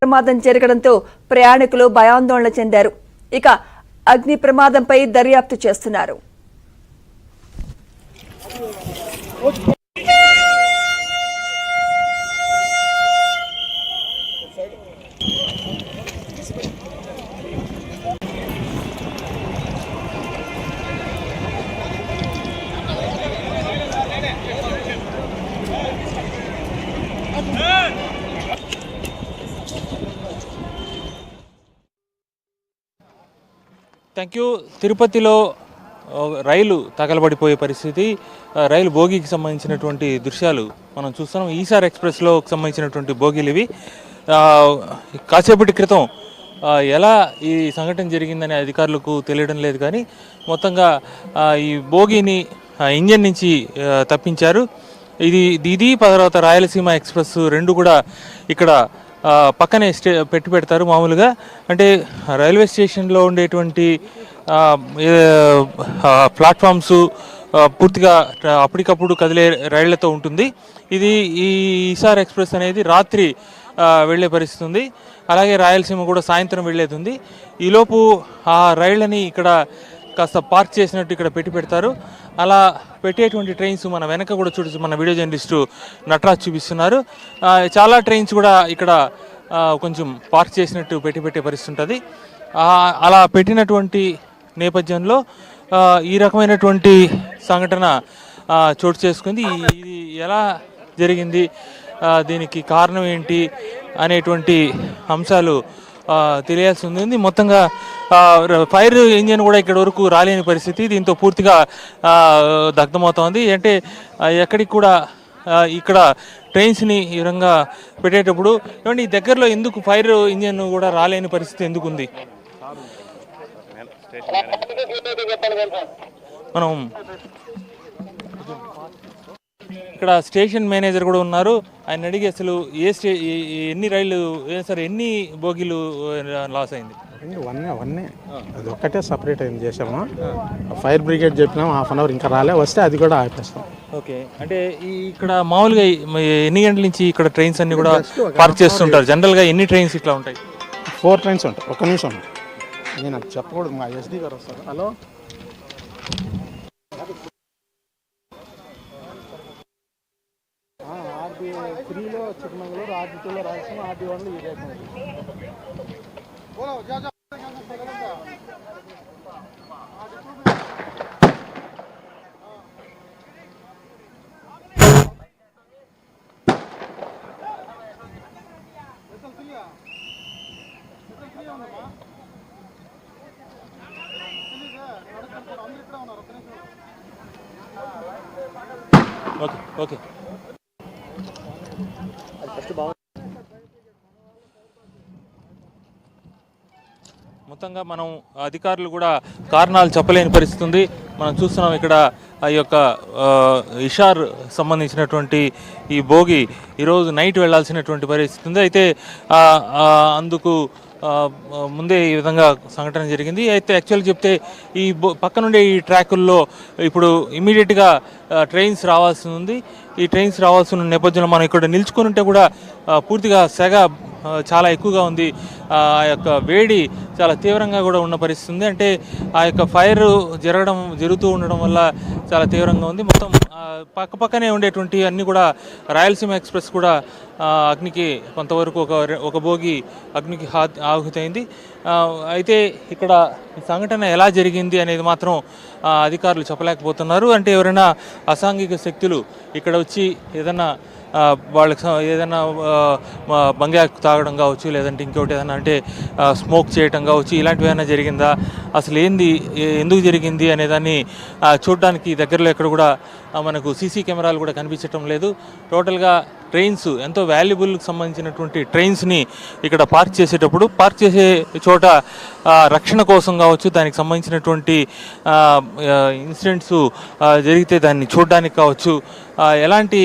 ప్రమాదం జరగడంతో ప్రయాణికులు భయాందోళన చెందారు. ఇక అగ్ని ప్రమాదంపై దర్యాప్తు చేస్తున్నారు. Thank you. తిరుపతిలో రైలు తగలబడిపోయే పరిస్థితి, రైలు బోగీకి సంబంధించినటువంటి దృశ్యాలు మనం చూస్తున్నాం. ఈసార్ ఎక్స్ప్రెస్లో సంబంధించినటువంటి బోగీలు ఇవి. కాసేపటి క్రితం ఎలా ఈ సంఘటన జరిగిందని అధికారులకు తెలియడం లేదు, కానీ మొత్తంగా ఈ బోగీని ఇంజన్ నుంచి తప్పించారు. ఇది తర్వాత రాయలసీమ ఎక్స్ప్రెస్ రెండు కూడా ఇక్కడ పక్కనే పెట్టి పెడతారు. మామూలుగా అంటే రైల్వే స్టేషన్లో ఉండేటువంటి ప్లాట్ఫామ్స్ పూర్తిగా అప్పటికప్పుడు కదిలే రైళ్లతో ఉంటుంది. ఈ ఈసార్ ఎక్స్ప్రెస్ అనేది రాత్రి వెళ్ళే పరిస్థితి ఉంది. అలాగే రాయలసీమ కూడా సాయంత్రం వెళ్ళేది ఉంది. ఈలోపు ఆ రైళ్ళని ఇక్కడ కాస్త పార్క్ చేసినట్టు ఇక్కడ పెట్టి పెడతారు. అలా పెట్టేటువంటి ట్రైన్స్ మన వెనక కూడా చూడొచ్చు. మన వీడియో జర్నలిస్టు నటరాజ్ చూపిస్తున్నారు. చాలా ట్రైన్స్ కూడా ఇక్కడ కొంచెం పార్క్ చేసినట్టు పెట్టే పరిస్థితి ఉంటుంది. అలా పెట్టినటువంటి నేపథ్యంలో ఈ రకమైనటువంటి సంఘటన చోటు చేసుకుంది. ఇది ఎలా జరిగింది, దీనికి కారణం ఏంటి అనేటువంటి అంశాలు తెలియాల్సి ఉంది. మొత్తంగా ఫైర్ ఇంజిన్ కూడా ఇక్కడ వరకు రాలేని పరిస్థితి, దీంతో పూర్తిగా దగ్ధమవుతోంది. అంటే ఎక్కడికి కూడా ఇక్కడ ట్రైన్స్ని ఈ విధంగా పెట్టేటప్పుడు ఏమంటే ఈ దగ్గరలో ఎందుకు ఫైర్ ఇంజిన్ కూడా రాలేని పరిస్థితి ఎందుకుంది? మనం ఇక్కడ స్టేషన్ మేనేజర్ కూడా ఉన్నారు. ఆయన అడిగి అసలు ఎన్ని రైళ్ళు సార్, ఎన్ని బోగీలు లాస్ అయింది? వన్నే అది ఒక్కటే సపరేట్ అయింది చేసాము. ఫైర్ బ్రిగేడ్ చెప్పినాము, హాఫ్ అన్ అవర్ ఇంకా రాలే, వస్తే అది కూడా ఆపేస్తాం. ఓకే. అంటే ఇక్కడ మామూలుగా ఎన్ని గంటల నుంచి ఇక్కడ ట్రైన్స్ అన్ని కూడా పార్క్ చేస్తుంటారు? జనరల్గా ఎన్ని ట్రైన్స్ ఇట్లా ఉంటాయి? 4 ట్రైన్స్ ఉంటాయి. ఒక్క నిమిషం, నేను అది చెప్పకూడదు, మా ఎస్డీ గారు వస్తారు. హలో, RD3లో చిక్కమంగళూరు, RD2లో రాయలసీమ, RD1లో ఈ రేపు. Okay okay. మొత్తంగా మనం అధికారులు కూడా కారణాలు చెప్పలేని పరిస్థితి ఉంది. మనం చూస్తున్నాం ఇక్కడ ఆ యొక్క ఇషార్ సంబంధించినటువంటి ఈ బోగి ఈరోజు నైట్ వెళ్లాల్సినటువంటి పరిస్థితి ఉంది. అయితే అందుకు ముందే ఈ విధంగా సంఘటన జరిగింది. అయితే యాక్చువల్ చెప్తే ఈ పక్కనుండే ఈ ట్రాకుల్లో ఇప్పుడు ఇమీడియట్గా ట్రైన్స్ రావాల్సి ఉంది. ఈ ట్రైన్స్ రావాల్సిన నేపథ్యంలో మనం ఇక్కడ నిల్చుకొని ఉంటే కూడా పూర్తిగా సెగ చాలా ఎక్కువగా ఉంది. ఆ యొక్క వేడి చాలా తీవ్రంగా కూడా ఉన్న పరిస్థితి ఉంది. అంటే ఆ యొక్క ఫైర్ జరుగుతూ ఉండడం వల్ల చాలా తీవ్రంగా ఉంది. మొత్తం పక్కనే ఉండేటువంటి అన్నీ కూడా రాయలసీమ ఎక్స్ప్రెస్ కూడా అగ్నికి కొంతవరకు ఒక బోగి అగ్నికి ఆహుతైంది. అయితే ఇక్కడ ఈ సంఘటన ఎలా జరిగింది అనేది మాత్రం అధికారులు చెప్పలేకపోతున్నారు. అంటే ఎవరైనా అసాంఘిక శక్తులు ఇక్కడ వచ్చి ఏదైనా వాళ్ళకి ఏదైనా బంగాకు తాగడం కావచ్చు, లేదంటే ఇంకోటి ఏదైనా అంటే స్మోక్ చేయటం కావచ్చు, ఇలాంటివి ఏమైనా జరిగిందా, అసలు ఎందుకు జరిగింది అనేదాన్ని చూడడానికి దగ్గరలో ఎక్కడ కూడా మనకు సీసీ కెమెరాలు కూడా కనిపించటం లేదు. టోటల్గా ట్రైన్స్ ఎంతో వాల్యుబుల్కి సంబంధించినటువంటి ట్రైన్స్ని ఇక్కడ పార్క్ చేసే చోట రక్షణ కోసం కావచ్చు, దానికి సంబంధించినటువంటి ఇన్సిడెంట్స్ జరిగితే దాన్ని చూడడానికి కావచ్చు, ఎలాంటి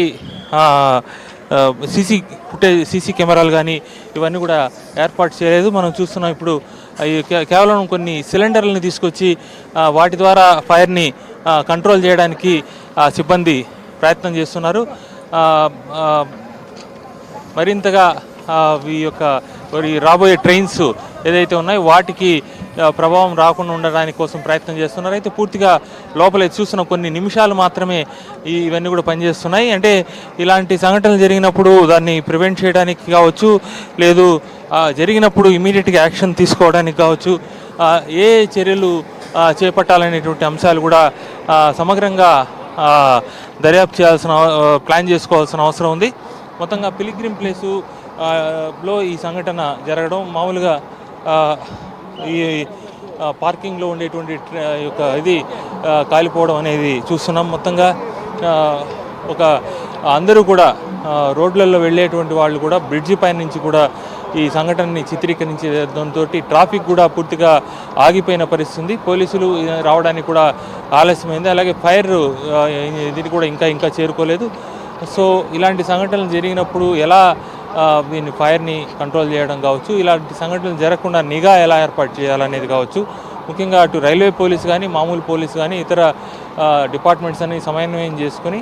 సీసీ కెమెరాలు కానీ ఇవన్నీ కూడా ఏర్పాటు చేయలేదు. మనం చూస్తున్నాం ఇప్పుడు కేవలం కొన్ని సిలిండర్లను తీసుకొచ్చి వాటి ద్వారా ఫైర్ని కంట్రోల్ చేయడానికి సిబ్బంది ప్రయత్నం చేస్తున్నారు. మరింతగా ఈ యొక్క మరి రాబోయే ట్రైన్స్ ఏదైతే ఉన్నాయో వాటికి ప్రభావం రాకుండా ఉండడానికి కోసం ప్రయత్నం చేస్తున్నారు. అయితే పూర్తిగా లోపల చూస్తున్న కొన్ని నిమిషాలు మాత్రమే ఇవన్నీ కూడా పనిచేస్తున్నాయి. అంటే ఇలాంటి సంఘటనలు జరిగినప్పుడు దాన్ని ప్రివెంట్ చేయడానికి కావచ్చు, లేదు జరిగినప్పుడు ఇమీడియట్గా యాక్షన్ తీసుకోవడానికి కావచ్చు, ఏ చర్యలు చేపట్టాలనేటువంటి అంశాలు కూడా సమగ్రంగా దర్యాప్తు ప్లాన్ చేసుకోవాల్సిన అవసరం ఉంది. మొత్తంగా పిలిగ్రిమ్ ప్లేసు లో ఈ సంఘటన జరగడం, మామూలుగా ఈ పార్కింగ్లో ఉండేటువంటి యొక్క ఇది కాలిపోవడం అనేది చూస్తున్నాం. మొత్తంగా ఒక అందరూ కూడా రోడ్లలో వెళ్ళేటువంటి వాళ్ళు కూడా బ్రిడ్జి పైన నుంచి కూడా ఈ సంఘటనని చిత్రీకరించడంతో ట్రాఫిక్ కూడా పూర్తిగా ఆగిపోయిన పరిస్థితి. పోలీసులు రావడానికి కూడా ఆలస్యమైంది. అలాగే ఫైర్ ఇది కూడా ఇంకా చేరుకోలేదు. సో ఇలాంటి సంఘటనలు జరిగినప్పుడు ఎలా దీన్ని ఫైర్ని కంట్రోల్ చేయడం కావచ్చు, ఇలాంటి సంఘటనలు జరగకుండా నిఘా ఎలా ఏర్పాటు చేయాలనేది కావచ్చు, ముఖ్యంగా అటు రైల్వే పోలీసు కానీ, మామూలు పోలీసు కానీ, ఇతర డిపార్ట్మెంట్స్ అన్ని సమన్వయం చేసుకుని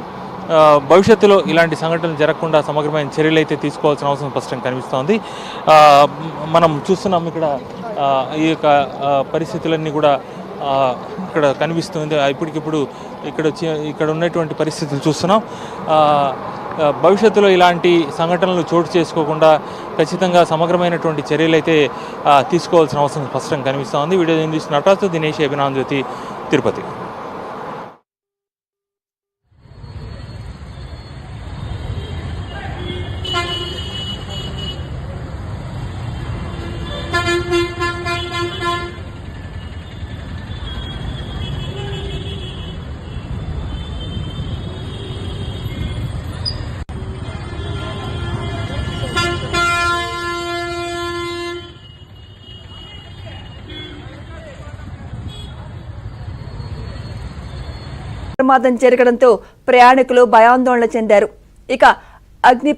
భవిష్యత్తులో ఇలాంటి సంఘటనలు జరగకుండా సమగ్రమైన చర్యలు అయితే తీసుకోవాల్సిన అవసరం స్పష్టంగా కనిపిస్తోంది. మనం చూస్తున్నాం ఇక్కడ ఈ యొక్క పరిస్థితులన్నీ కూడా ఇక్కడ కనిపిస్తుంది. ఇప్పటికిప్పుడు ఇక్కడ ఉన్నటువంటి పరిస్థితులు చూస్తున్నాం. భవిష్యత్తులో ఇలాంటి సంఘటనలు చోటు చేసుకోకుండా ఖచ్చితంగా సమగ్రమైనటువంటి చర్యలు అయితే తీసుకోవాల్సిన అవసరం స్పష్టంగా కనిపిస్తోంది. వీడియో జర్నలిస్ట్ నటరాజు, దినేష్, అభినాన్ జ్యోతి, తిరుపతి. ప్రమాదం జరగడంతో ప్రయాణికులు భయాందోళన చెందారు. ఇక అగ్ని